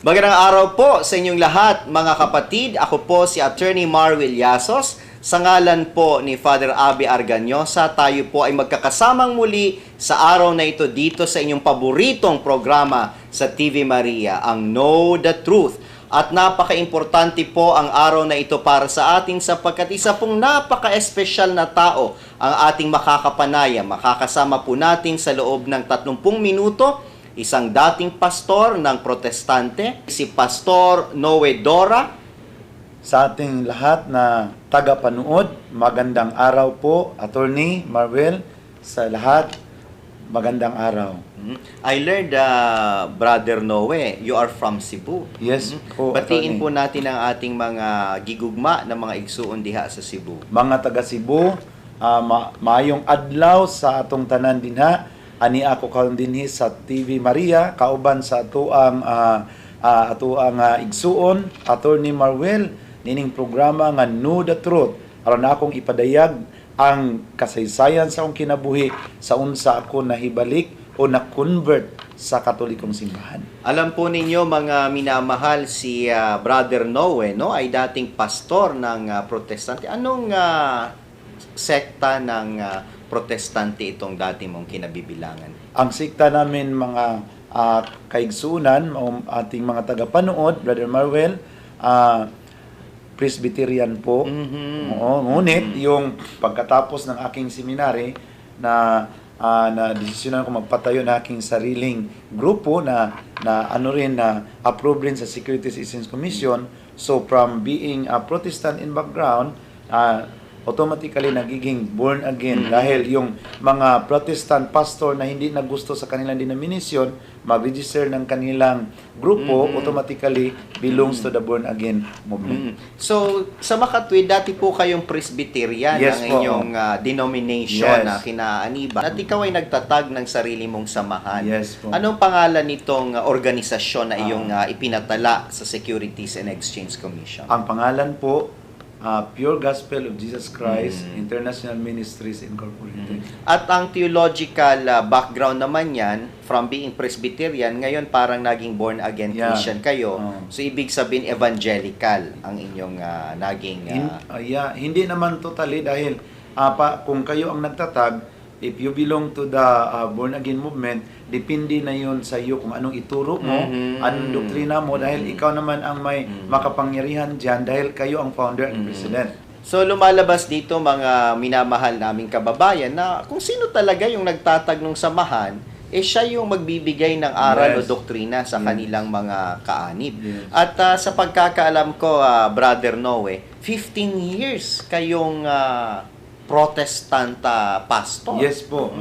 Magandang araw po sa inyong lahat, mga kapatid. Ako po si Attorney Marwil Yasos. Sa ngalan po ni Father Abby Arganyosa, tayo po ay magkakasamang muli sa araw na ito dito sa inyong paboritong programa sa TV Maria, ang Know the Truth. At napaka-importante po ang araw na ito para sa atin sapagkat isa pong napaka-espesyal na tao ang ating makakapanaya. Makakasama po natin sa loob ng 30 minuto isang dating pastor ng Protestante, si Pastor Noe Dora. Sa ating lahat na tagapanood, magandang araw po, Attorney Marwil, sa lahat, magandang araw. I learned, Brother Noe, you are from Cebu. Yes po, Batiin Attorney. po natin ang ating mga gigugma ng mga igsuon diha sa Cebu. Mga taga Cebu, maayong adlaw sa atong tanan dinha. Ani ako karon dinhi sa TV Maria, kauban sa atuang igsuon, Attorney Marwil, nining programa nga Know the Truth. Aron na akong ipadayag ang kasaysayan sa akong kinabuhi sa unsa ako nahibalik o na-convert sa Katolikong simbahan. Alam po ninyo mga minamahal, si Brother Noe, no, ay dating pastor ng Protestante. Anong sekta ng Protestante itong dati mong kinabibilangan? Ang sikta namin mga kaigsuunan, ating mga tagapanood, Brother Marwil, Presbyterian po. Oo, ngunit yung pagkatapos ng aking seminary na desisyonan ko magpatayo ng aking sariling grupo na approve rin sa Securities Exchange Commission. So from being a Protestant in background, automatically nagiging born again dahil yung mga Protestant pastor na hindi nagusto sa kanilang denomination mag-register ng kanilang grupo, automatically belongs to the born again movement. So, sa Makatwid, dati po kayong Presbyterian Yes ang po. inyong denomination Yes. na kinaaniban. At ikaw ay nagtatag ng sarili mong samahan. Yes po. Anong pangalan nitong organisasyon na iyong ipinatala sa Securities and Exchange Commission? Ang pangalan po, Pure Gospel of Jesus Christ International Ministries Incorporated. At ang theological background naman yan, from being Presbyterian, ngayon parang naging born again Yeah. Christian kayo. Oh. So, ibig sabihin evangelical ang inyong naging... Hindi naman totally dahil kung kayo ang nagtatag, if you belong to the born again movement, depende na yun sa iyo kung anong ituro mo, anong doktrina mo, dahil ikaw naman ang may makapangyarihan dyan dahil kayo ang founder and president. So lumalabas dito mga minamahal naming kababayan na kung sino talaga yung nagtatag ng samahan, siya yung magbibigay ng aral o Yes. doktrina sa kanilang mga kaanib. Yes. At sa pagkakaalam ko, Brother Noe, 15 years kayong Protestant pastor. Yes po,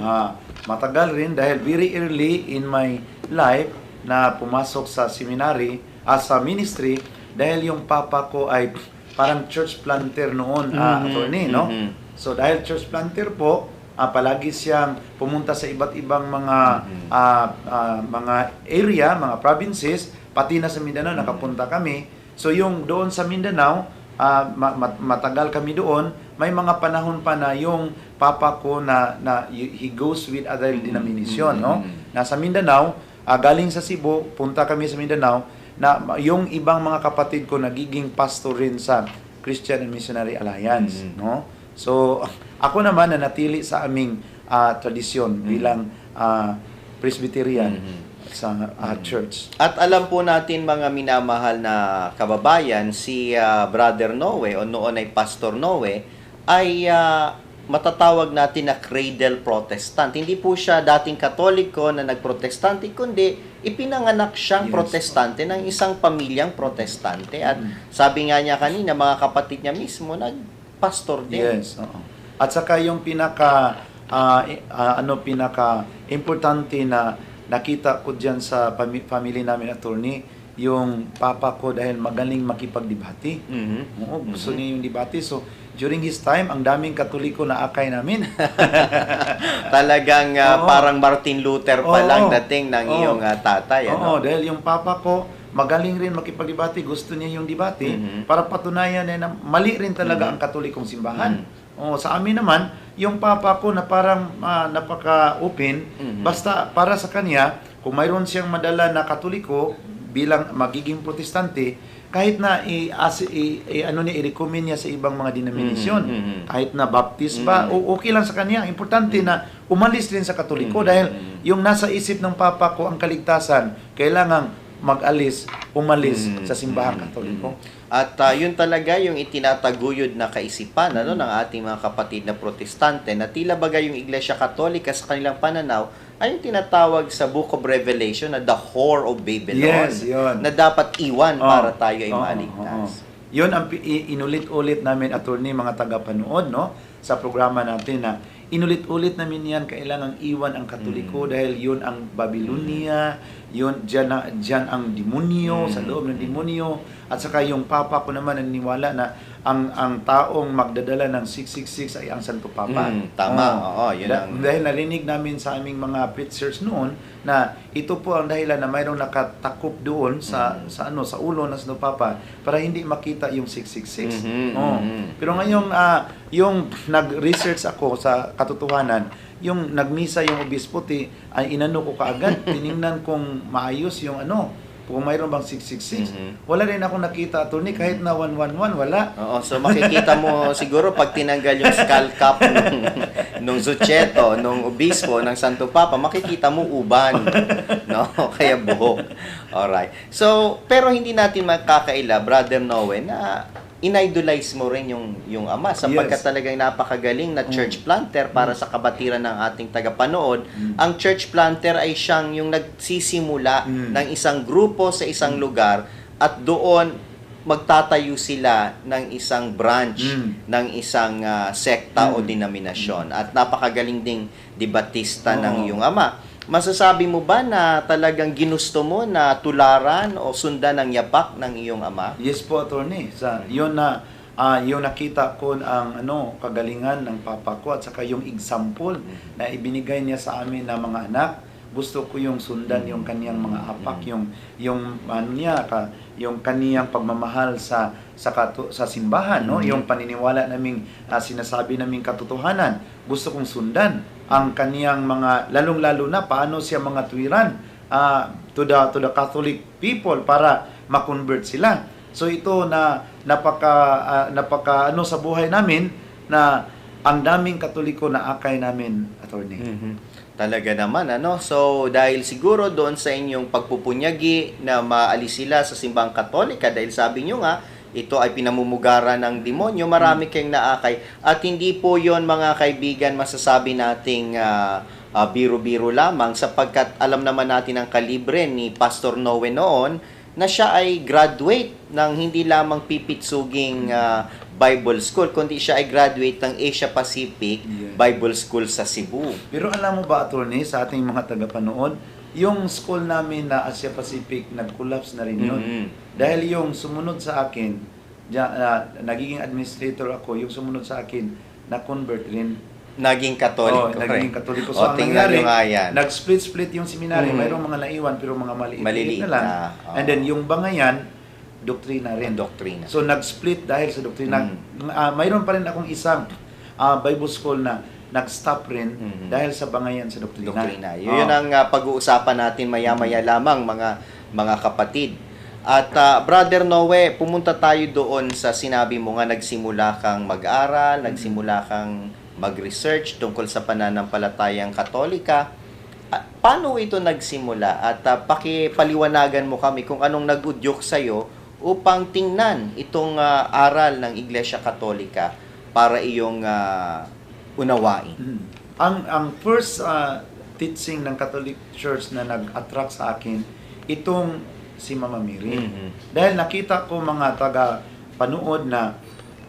matagal rin dahil very early in my life na pumasok sa seminary, sa ministry, dahil yung papa ko ay parang church planter noon, attorney, no? So dahil church planter po, palagi siyang pumunta sa iba't ibang mga area, mga provinces, pati na sa Mindanao nakapunta kami. So yung doon sa Mindanao, matagal kami doon, may mga panahon pa na yung papa ko na he goes with other denomination, no? Nasa Mindanao, galing sa Cebu, punta kami sa Mindanao, na yung ibang mga kapatid ko nagiging pastor rin sa Christian and Missionary Alliance, no? So ako naman nanatili sa aming tradisyon bilang Presbyterian sa church. At alam po natin mga minamahal na kababayan, si Brother Noe o noon ay Pastor Noe ay matatawag natin na cradle Protestant. Hindi po siya dating Katoliko na nagprotestante, kundi ipinanganak siyang Yes. Protestante ng isang pamilyang Protestante. At sabi nga niya kanina, mga kapatid niya mismo, nagpastor din. Yes, oo. At saka yung pinaka importante na nakita ko diyan sa family namin, attorney, yung papa ko dahil magaling makipagdebate. Oo, gusto niya yung debate. So during his time, ang daming Katoliko na akay namin. Talagang Oo. parang Martin Luther pa Oo. lang dating ng Oo. iyong tatay. Oo, Ano? dahil yung papa ko magaling rin makipagdebate, gusto niya yung debate para patunayan na mali rin talaga ang Katolikong simbahan. Oh, sa amin naman, yung papa ko na parang napaka-open, basta para sa kanya, kung mayroon siyang madala na Katoliko, bilang magiging protestante, kahit na i-recommend niya sa ibang mga denominasyon, kahit na baptist ba, okay lang sa kanya. Importante na umalis din sa Katoliko dahil yung nasa isip ng Papa ko ang kaligtasan, kailangang umalis sa simbahang Katoliko. At yun talaga yung itinataguyod na kaisipan ng ating mga kapatid na protestante na tila bagay yung Iglesia Katolika sa kanilang pananaw ay yung tinatawag sa Book of Revelation na the whore of Babylon. Yes, yun. Na dapat iwan para tayo ay maaligtas. Yun ang inulit-ulit namin, attorney, mga tagapanood, no, sa programa natin na inulit-ulit namin yan, kailangang iwan ang Katoliko dahil yun ang Babylonia, yun, dyan ang demonyo, sa loob ng demonyo. At saka yung Papa ko naman naniniwala na ang taong magdadala ng 666 ay ang Santo Papa. Tama, oo, yun dahil narinig namin sa aming mga preachers noon na ito po ang dahilan na mayroong nakatakop doon sa ulo ng Santo Papa para hindi makita yung 666. Pero ngayong yung nag-research ako sa katotohanan, yung nagmisa yung obispo ay inano ko kaagad, tiningnan kong maayos yung kung mayroon bang 666. Wala rin ako nakita, attorney, kahit na 111, wala. Oo, so makikita mo siguro pag tinanggal yung skull cap nung Zucchetto, nung obispo, ng Santo Papa, makikita mo uban. No? Kaya buhok. Alright. So, pero hindi natin makakaila, Brother Noe, na in-idolize mo rin yung ama sapagkat talagang napakagaling na church planter para sa kabatiran ng ating tagapanood. Ang church planter ay siyang yung nagsisimula ng isang grupo sa isang lugar at doon magtatayo sila ng isang branch ng isang sekta o denominasyon. At napakagaling ding debatista ng iyong ama. Masasabi mo ba na talagang ginusto mo na tularan o sundan ang yapak ng iyong ama? Yes po, attorney. Yun nakita ko ang kagalingan ng Papa ko at saka yung example na ibinigay niya sa amin na mga anak. Gusto ko yung sundan yung kaniyang mga apak, yung kaniyang pagmamahal sa simbahan, no? Yung paniniwala naming sinasabi naming katotohanan. Gusto kong sundan ang kaniyang mga lalong-lalo na paano siya mga tuwiran to the Catholic people para ma-convert sila. So ito na napaka sa buhay namin na ang daming Katoliko na akay namin, attorney. Talaga naman, So, dahil siguro doon sa inyong pagpupunyagi na maalis sila sa simbang Katolika, dahil sabi nyo nga, ito ay pinamumugaran ng demonyo, marami kayong naakay. At hindi po yon mga kaibigan, masasabi nating biro-biro lamang, sapagkat alam naman natin ang kalibre ni Pastor Noe noon, na siya ay graduate ng hindi lamang pipitsuging Bible School, kundi siya ay graduate ng Asia Pacific Bible School sa Cebu. Pero alam mo ba, attorney, sa ating mga tagapanood, yung school namin na Asia Pacific, nag-collapse na rin yun. Dahil yung sumunod sa akin, nagiging administrator ako, yung sumunod sa akin, na-convert rin. Naging Katoliko. Naging Katoliko. So, ang nangyari, nag-split yung seminary. Mayroong mga naiwan, pero mga maliit na lang. And then, yung bangayan, doktrina rin. Doktrina. So, nag-split dahil sa doktrina. Mayroon pa rin akong isang Bible school na nag-stop rin dahil sa bangayan sa doktrina. Yun ang pag-uusapan natin maya-maya lamang, mga kapatid. At Brother Noe, pumunta tayo doon sa sinabi mo nga nagsimula kang mag-aral, nagsimula kang mag-research tungkol sa pananampalatayang Katolika. Paano ito nagsimula? At pakipaliwanagan mo kami kung anong nag-udyok sa'yo upang tingnan itong aral ng Iglesia Katolika para iyong unawain. Ang first teaching ng Catholic Church na nag-attract sa akin, itong si Mama Mary. Dahil nakita ko mga taga-panood na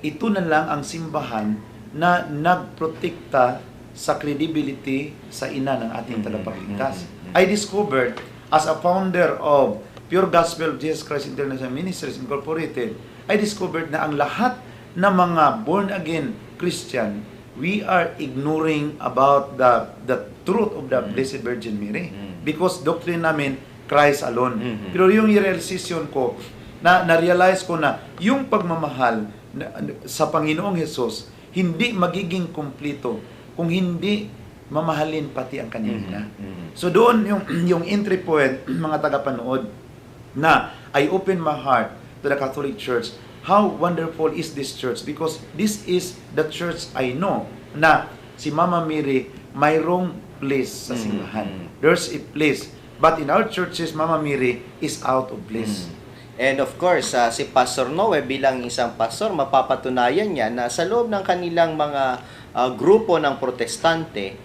ito na lang ang simbahan na nagprotekta sa credibility sa ina ng ating tagapagligtas. I discovered as a founder of Pure Gospel of Jesus Christ International Ministries Incorporated, I discovered na ang lahat ng mga born-again Christian, we are ignoring about the truth of the Blessed Virgin Mary. Because doctrine namin, Christ alone. Pero yung realization ko, na-realize ko na yung pagmamahal sa Panginoong Jesus, hindi magiging kumplito kung hindi mamahalin pati ang kanyang ina. So doon yung entry point, mga tagapanood, na I open my heart to the Catholic Church. How wonderful is this church? Because this is the church I know na si Mama Mary mayroong place sa simbahan. There's a place. But in our churches, Mama Mary is out of place. And of course, si Pastor Noe bilang isang pastor, mapapatunayan niya na sa loob ng kanilang mga grupo ng protestante,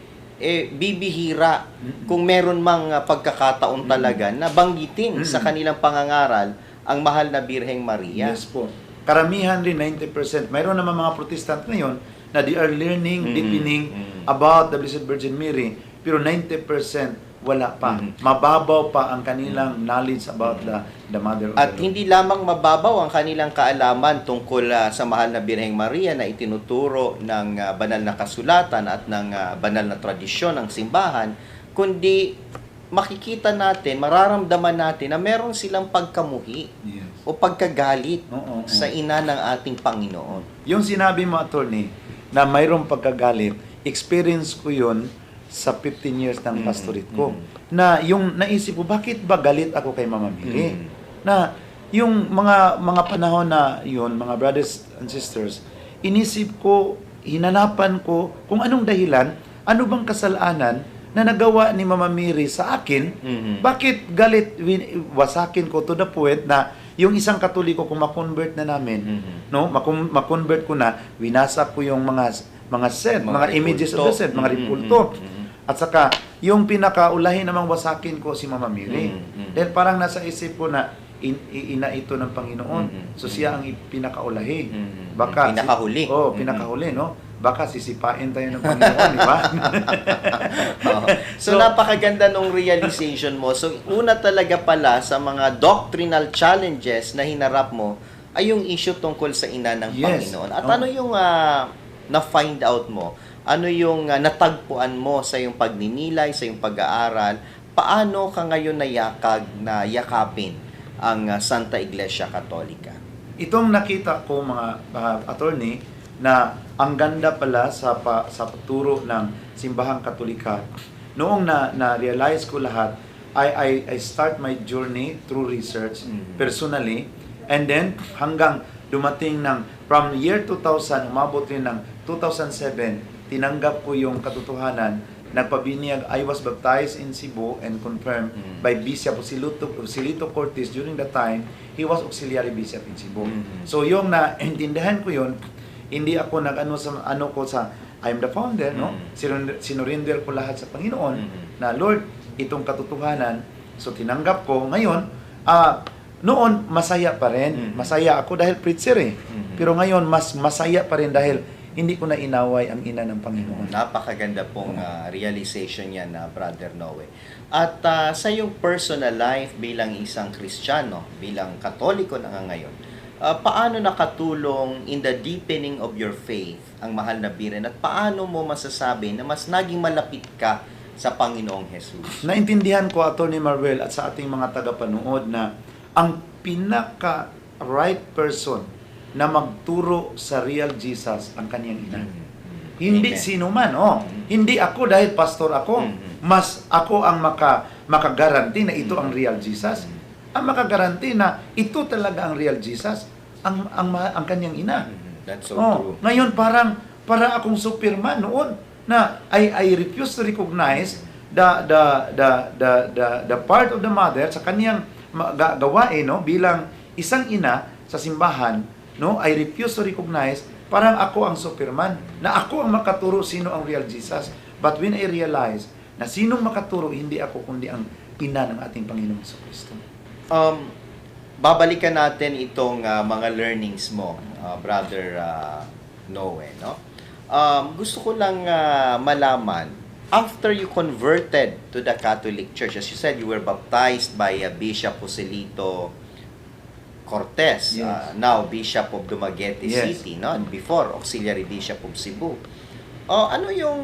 bibihira kung meron mang pagkakataon talaga na banggitin sa kanilang pangangaral ang mahal na Birheng Maria. Yes po. Karamihan rin, 90%. Mayroon naman mga protestant ngayon na they are learning, deepening about the Blessed Virgin Mary. Pero 90% wala pa. Mababaw pa ang kanilang knowledge about the Mother of At the Lord. hindi lamang mababaw ang kanilang kaalaman tungkol sa mahal na Birheng Maria na itinuturo ng banal na kasulatan at ng banal na tradisyon ng simbahan, kundi makikita natin, mararamdaman natin na meron silang pagkamuhi Yes. o pagkagalit Oo. sa ina ng ating Panginoon. Yung sinabi mo, attorney, na mayroong pagkagalit, experience ko yun sa 15 years ng pastorate ko. Na yung naisip ko, bakit ba galit ako kay Mama Mary? Na yung mga panahon na yun, mga brothers and sisters, inisip ko, hinanapan ko kung anong dahilan, ano bang kasalanan na nagawa ni Mama Mary sa akin, bakit galit wasakin ko to the point na yung isang Katoliko kung ma-convert na namin, no, ma-convert ko na, winasa ko yung mga saint, mga images of the saint, mga ripulto. At saka yung pinakaulahin namang wasakin ko si Mama Mary. Dahil parang nasa isip ko na ina ito ng Panginoon. So siya ang pinakaulahi. Baka Pinakahuli. pinakahuli, no? Baka sisipain tayo ng Panginoon, di ba? So, napakaganda nung realization mo. So, una talaga pala sa mga doctrinal challenges na hinarap mo ay yung issue tungkol sa ina ng Panginoon. At ano yung na-find out mo? Ano yung natagpuan mo sa iyong pagninilay, sa iyong pag-aaral? Paano ka ngayon na yakapin ang Santa Iglesia Katolika? Itong nakita ko, mga attorney, na ang ganda pala sa pagturo ng simbahang Katolika. Noong na-realize ko lahat, I start my journey through research personally, and then hanggang dumating from year 2000, umabot rin ng 2007, tinanggap ko yung katotohanan. Nagpabiniyag, I was baptized in Cebu and confirmed by Bishop Osilito Cortez. During that time, he was auxiliary bishop in Cebu. So yung naintindihan ko yun, hindi ako I'm the founder, no? Sinurinder ko lahat sa Panginoon na Lord, itong katotohanan. So tinanggap ko. Ngayon, noon masaya pa rin. Masaya ako dahil preacher eh. Pero ngayon mas masaya pa rin dahil hindi ko na inaway ang ina ng Panginoon. Napakaganda pong realization yan na Brother Noe. At sa iyong personal life bilang isang Kristiyano, bilang Katoliko na nga ngayon, paano nakatulong in the deepening of your faith ang mahal na Birhen at paano mo masasabi na mas naging malapit ka sa Panginoong Jesus? Naintindihan ko, Atty. Marvel, at sa ating mga tagapanood na ang pinaka-right person na magturo sa real Jesus ang kaniyang ina. Hindi Amen. sino man. Hindi ako dahil pastor ako. Mas ako ang makagaranti na ito ang real Jesus. Ang makagaranti na ito talaga ang real Jesus, ang kanyang ina. That's so true. Ngayon para akong superman noon na I refuse to recognize the part of the mother sa kaniyang gawain, no, bilang isang ina sa simbahan, no, I refuse to recognize parang ako ang superman, na ako ang makaturo sino ang real Jesus. But when I realize na sinong makaturo, hindi ako kundi ang ina ng ating Panginoong Kristo. Babalikan natin itong mga learnings mo, Brother Noe, no? Gusto ko lang malaman, after you converted to the Catholic Church, as you said, you were baptized by Bishop Joselito Cortez, Yes. now Bishop of Dumaguete Yes. City, no? And before, Auxiliary Bishop of Cebu. Ano yung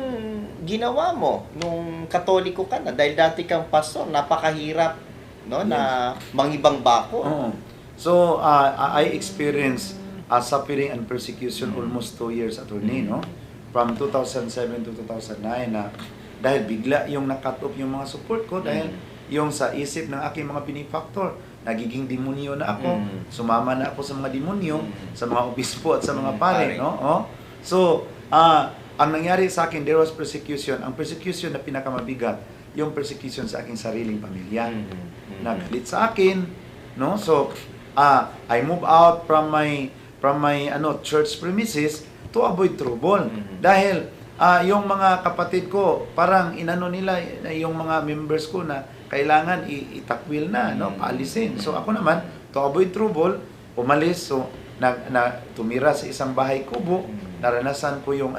ginawa mo nung Katoliko ka na? Dahil dati kang pastor, napakahirap, no, na mangibang bako. Oo. So, I experienced suffering and persecution almost 2 years, attorney, no? From 2007 to 2009 na dahil bigla yung nakat off yung mga support ko dahil yung sa isip ng aking mga benefactor nagiging demonyo na ako. Sumama na ako sa mga demonyo, sa mga obispo at sa mga Pare. pare, no? Oh. So, ang nangyari sa akin, there was persecution. Ang persecution na pinakamabigat, yung persecution sa aking sariling pamilya. Nagalit sa akin, no? So, I move out from my church premises to avoid trouble. Dahil yung mga kapatid ko, parang inano nila yung mga members ko na kailangan itakwil na, no, paalisin. So ako naman, to avoid trouble, umalis. So tumira sa isang bahay kubo, naranasan ko yung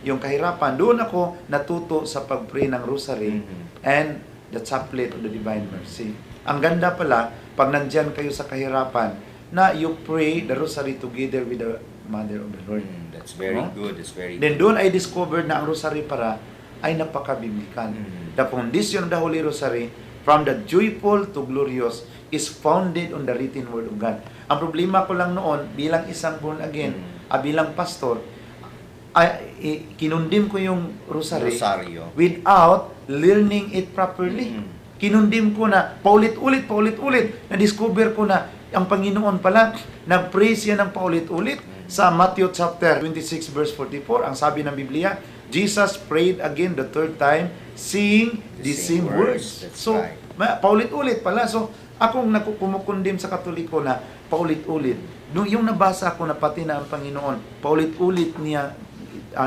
yung kahirapan. Doon ako natuto sa pag-pray ng rosary and the chaplet of the Divine Mercy. Ang ganda pala, pag nandyan kayo sa kahirapan, na you pray the rosary together with the Mother of the Lord. That's very good. That's very Then good. doon I discovered na ang rosary para ay napaka-biblical. The foundation of the Holy Rosary, from the joyful to glorious, is founded on the written word of God. Ang problema ko lang noon, bilang isang born again, bilang pastor, kinundim ko yung rosary Rosaryo. without learning it properly. Kinundim ko na paulit-ulit, na-discover ko na ang Panginoon pala, nag-pray siya ng paulit-ulit. Sa Matthew chapter 26 verse 44, ang sabi ng Biblia, Jesus prayed again the third time, saying the same words. That's So, right. paulit-ulit pala. So, akong kumukundim sa Katoliko na paulit-ulit. Yung nabasa ko na pati na ang Panginoon, paulit-ulit niya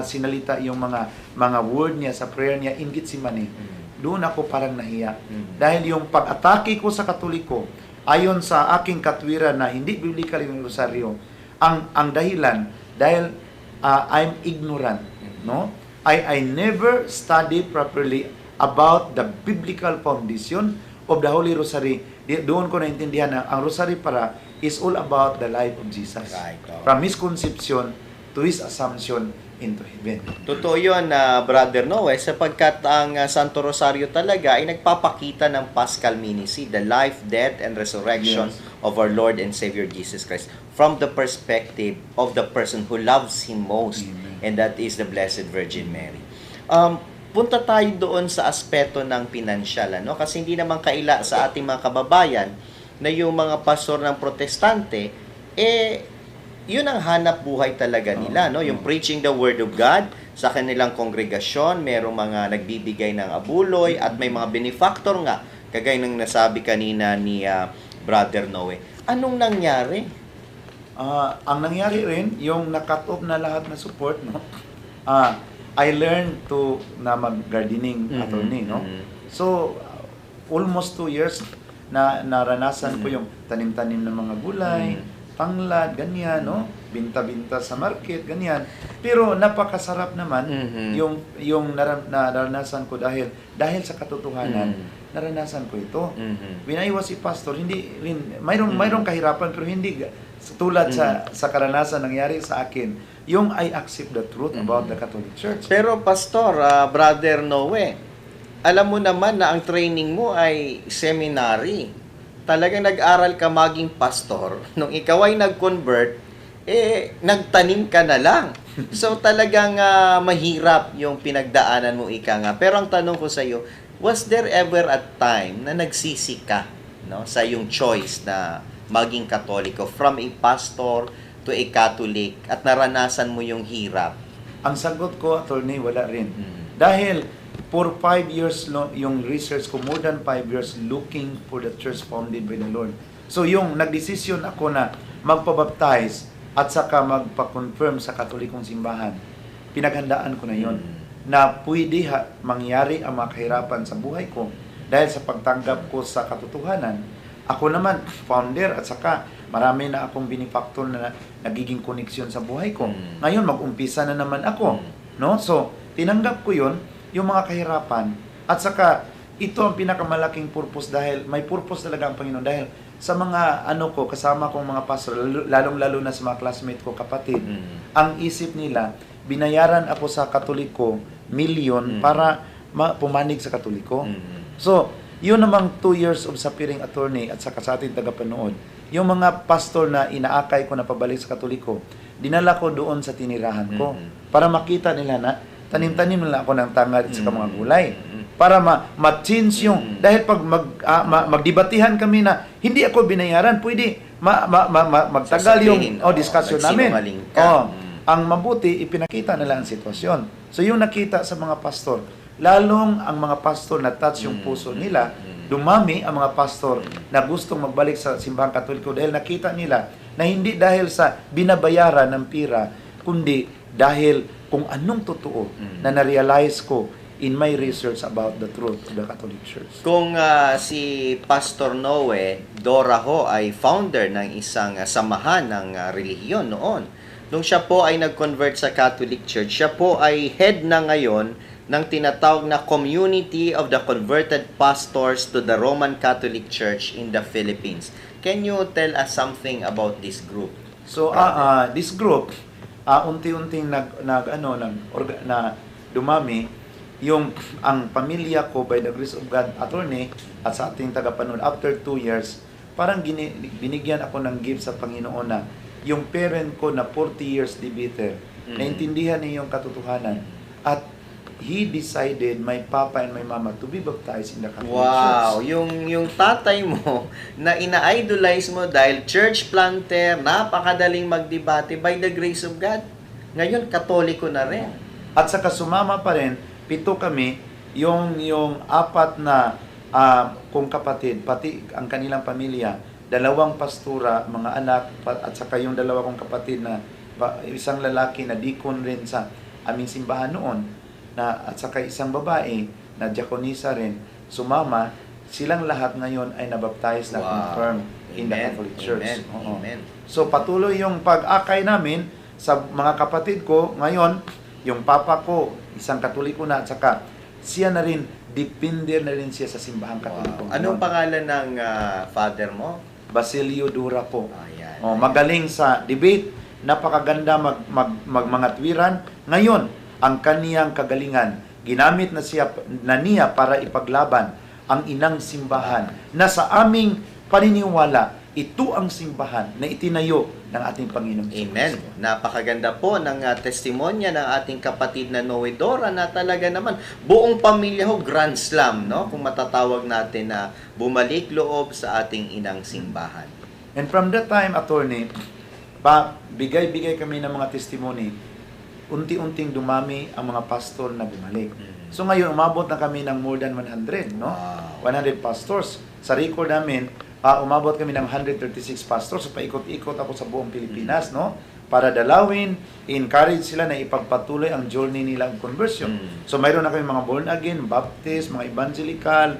sinalita yung mga word niya sa prayer niya in Gethsemane. Doon ako parang nahiya. Dahil yung pag-atake ko sa Katoliko, ayon sa aking katwiran na hindi biblical yung rosaryo, ang dahilan dahil I'm ignorant, no? I never study properly about the biblical foundation of the Holy Rosary. Doon ko naintindihan na ang rosary para is all about the life of Jesus. Right, oh. From His conception to His assumption into heaven. Totoo yun, Brother Noe, sapagkat ang Santo Rosario talaga ay nagpapakita ng Paschal Ministry, the life, death, and resurrection of our Lord and Savior Jesus Christ from the perspective of the person who loves Him most, and that is the Blessed Virgin Mary. Punta tayo doon sa aspeto ng pinansyal, ano? Kasi hindi naman kaila sa ating mga kababayan na yung mga pastor ng protestante, yun ang hanap buhay talaga nila, no? Yung preaching the word of God sa kanilang kongregasyon, merong mga nagbibigay ng abuloy at may mga benefactor nga, kagaya ng nasabi kanina ni Brother Noe. Anong nangyari? Ang nangyari rin, yung na-cut off na lahat na support, no? I learned na mag-gardening attorney, no? So, almost 2 years na naranasan ko yung tanim-tanim ng mga gulay, tanglad, ganyan, no? Binta-binta sa market, ganyan. Pero napakasarap naman yung naranasan ko dahil sa katotohanan, naranasan ko ito. When I was a pastor, hindi rin mayroong kahirapan pero hindi tulad sa karanasan nangyari sa akin. Yung I accept the truth about the Catholic Church. Pero Pastor, Brother Noe, alam mo naman na ang training mo ay seminary. Talagang nag-aral ka maging pastor. Nung ikaw ay nag-convert, nagtanim ka na lang. So talagang mahirap yung pinagdaanan mo, ika nga. Pero ang tanong ko sa iyo, was there ever a time na nagsisi ka, no, sa yung choice na maging Katoliko from a pastor to a Catholic at naranasan mo yung hirap? Ang sagot ko, attorney, wala rin. Dahil for 5 years yung research ko, more than 5 years looking for the church founded by the Lord. So yung nagdesisyon ako na magpabaptize at saka magpa-confirm sa Katolikong simbahan, pinaghandaan ko na yon na pwede mangyari ang mga kahirapan sa buhay ko dahil sa pagtanggap ko sa katotohanan. Ako naman, founder at saka marami na akong benefactor na nagiging koneksyon sa buhay ko. Ngayon, mag-umpisa na naman ako. No? So, tinanggap ko yon yung mga kahirapan at saka ito ang pinakamalaking purpose dahil may purpose talaga ang Panginoon dahil sa mga kasama kong mga pastor, lalong-lalo na sa mga classmate ko, kapatid, ang isip nila, binayaran ako sa Katoliko, milyon para pumanig sa Katoliko. So, yun namang 2 years of suffering attorney at saka sa ating tagapanood, yung mga pastor na inaakay ko na pabalik sa Katoliko, dinala ko doon sa tinirahan ko para makita nila na tanim-tanim nila ako ng tangal at saka mga gulay. para ma-change yung, dahil pag magdebatihan kami na hindi ako binayaran, pwede magtagal yung discussion namin. nagsinungaling ka. Ang mabuti, ipinakita nila ang sitwasyon. So yung nakita sa mga pastor, lalong ang mga pastor na touch yung puso nila, dumami ang mga pastor na gustong magbalik sa simbahang Katoliko dahil nakita nila na hindi dahil sa binabayaran ng pira, kundi dahil kung anong totoo na na-realize ko in my research about the truth of the Catholic Church. Kung si Pastor Noe Doraho ay founder ng isang samahan ng relihiyon noon, nung siya po ay nag-convert sa Catholic Church, siya po ay head na ngayon ng tinatawag na Community of the Converted Pastors to the Roman Catholic Church in the Philippines. Can you tell us something about this group? So this group unti-unting dumami yung ang pamilya ko by the grace of God, attorney, at sa ating tagapanood after 2 years, parang binigyan ako ng gift sa Panginoon na yung parent ko na 40 years debater, naintindihan niya yung katotohanan at he decided, my papa and my mama, to be baptized in the Catholic Wow, Church. yung tatay mo na ina-idolize mo dahil church planter, napakadaling magdebate by the grace of God. Ngayon, Katoliko na rin. At saka sumama pa rin, 7 kami, yung 4 na kung kapatid, pati ang kanilang pamilya, 2 pastura, mga anak, at saka yung 2 kong kapatid na isang lalaki na deacon rin sa aming simbahan noon, at saka isang babae na diakonisa rin, sumama, silang lahat ngayon ay nabaptize na confirmed in the Catholic Church. Amen. So patuloy yung pag-akay namin sa mga kapatid ko. Ngayon, yung papa ko, isang Katoliko na, at saka siya na rin, depender na rin siya sa simbahang Katoliko. Anong pangalan ng father mo? Basilio Dura po. Ayan. Magaling sa debate, napakaganda mga tuwiran. Ngayon, ang kaniyang kagalingan, ginamit na niya para ipaglaban ang inang simbahan na sa aming paniniwala, ito ang simbahan na itinayo ng ating Panginoong Hesus Amen. Kristo. Napakaganda po ng testimonya ng ating kapatid na Noe Dora na talaga naman buong pamilya ho grand slam, no? Kung matatawag natin na bumalik loob sa ating inang simbahan. And from that time, attorney, bigay-bigay kami ng mga testimony, unti-unting dumami ang mga pastor na bumalik. So ngayon, umabot na kami ng more than 100, no? Wow. 100 pastors. Sa record namin, umabot kami ng 136 pastors. So paikot-ikot ako sa buong Pilipinas, no? Para dalawin, encourage sila na ipagpatuloy ang journey nilang conversion. So mayroon na kami mga born again, Baptist, mga evangelical,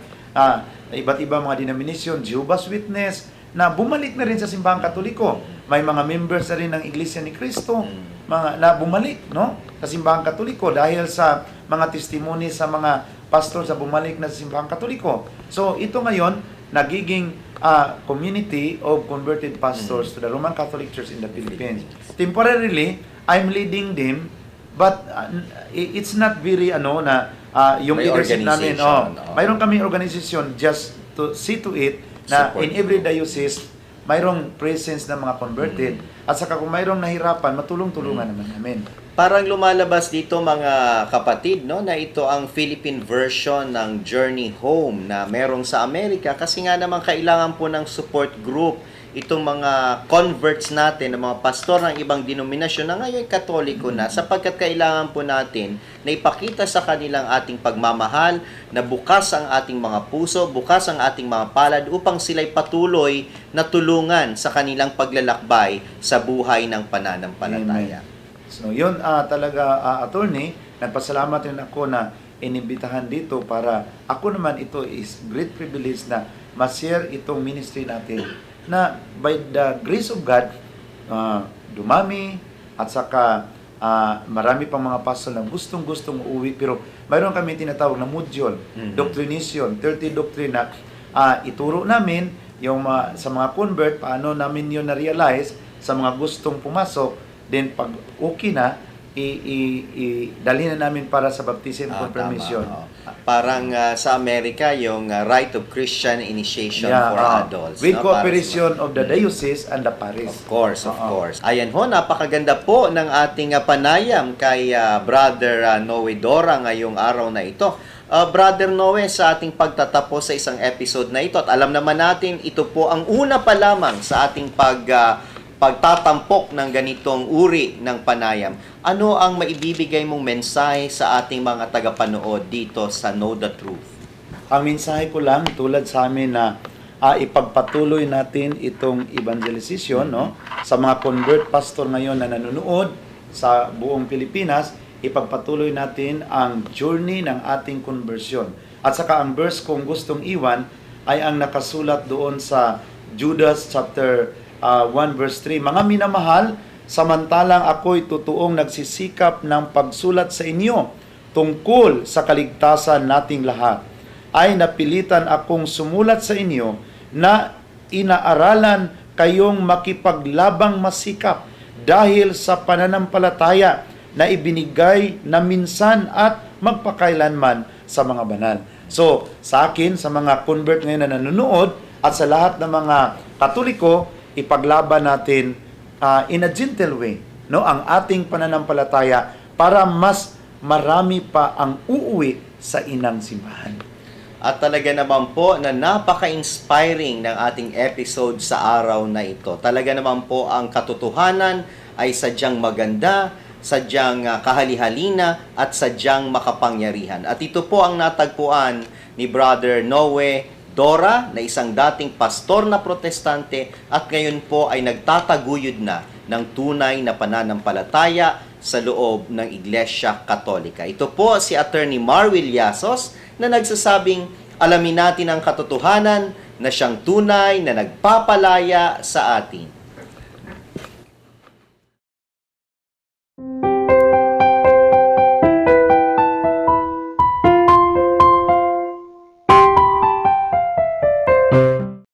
iba't iba mga denomination, Jehovah's Witness, na bumalik na rin sa simbahang Katoliko. May mga members na rin ng Iglesia ni Cristo, na bumalik, no, sa simbahang Katoliko dahil sa mga testimony sa mga pastor sa bumalik na sa simbahang Katoliko. So ito ngayon nagiging community of converted pastors to the Roman Catholic Church in the Philippines. Temporarily, I'm leading them, but it's not very yung May leadership namin. organization, Mayroon kami organisasyon just to see to it na Support. in every diocese mayroong presence ng mga converted, at saka kung mayroong nahirapan, matulong-tulungan naman namin. Parang lumalabas dito mga kapatid, no, na ito ang Philippine version ng Journey Home na merong sa Amerika kasi nga naman kailangan po ng support group itong mga converts natin, ng mga pastor ng ibang denominasyon na ngayon Katoliko na, sapagkat kailangan po natin na ipakita sa kanilang ating pagmamahal, na bukas ang ating mga puso, bukas ang ating mga palad upang sila'y patuloy na tulungan sa kanilang paglalakbay sa buhay ng pananampalataya. So yun talaga, attorney, nagpasalamat rin ako na inimbitahan dito para ako naman, ito is great privilege na ma-share itong ministry natin na by the grace of God, dumami, at saka marami pang mga pastor na gustong-gustong uuwi, pero mayroon kami tinatawag na module, doctrination, 30 doctrine na ituro namin yung sa mga convert, paano namin yun na-realize sa mga gustong pumasok, then pag okay na, dalhin na namin para sa baptism confirmation. Tama, parang sa Amerika, yung Rite of Christian Initiation for Adults. With no? cooperation of the diocese and the parish. Of course, of course. Ayan ho, napakaganda po ng ating panayam kay Brother Noe Dora ngayong araw na ito. Brother Noe, sa ating pagtatapos sa isang episode na ito, at alam naman natin, ito po ang una pa lamang sa ating pagtatampok ng ganitong uri ng panayam. Ano ang maibibigay mong mensahe sa ating mga tagapanood dito sa Know the Truth? Ang mensahe ko lang, tulad sa amin na ipagpatuloy natin itong evangelization, no? Sa mga convert pastor ngayon na nanonood sa buong Pilipinas, ipagpatuloy natin ang journey ng ating conversion. At saka ang verse kong gustong iwan ay ang nakasulat doon sa Judas chapter 1 verse 3. Mga minamahal, samantalang ako'y totoong nagsisikap ng pagsulat sa inyo tungkol sa kaligtasan nating lahat, ay napilitan akong sumulat sa inyo na inaaralan kayong makipaglabang masikap dahil sa pananampalataya na ibinigay na minsan at magpakailanman sa mga banal. So, sa akin, sa mga convert ngayon na nanonood, at sa lahat ng mga Katoliko, ipaglaban natin in a gentle way, no, ang ating pananampalataya para mas marami pa ang uuwi sa inang simbahan. At talaga naman po na napaka-inspiring ng ating episode sa araw na ito. Talaga naman po ang katotohanan ay sadyang maganda, sadyang kahali-halina, at sadyang makapangyarihan. At ito po ang natagpuan ni Brother Noe Dora, na isang dating pastor na protestante at ngayon po ay nagtataguyod na ng tunay na pananampalataya sa loob ng Iglesia Katolika. Ito po si Attorney Mar Villasos na nagsasabing alamin natin ang katotohanan na siyang tunay na nagpapalaya sa atin.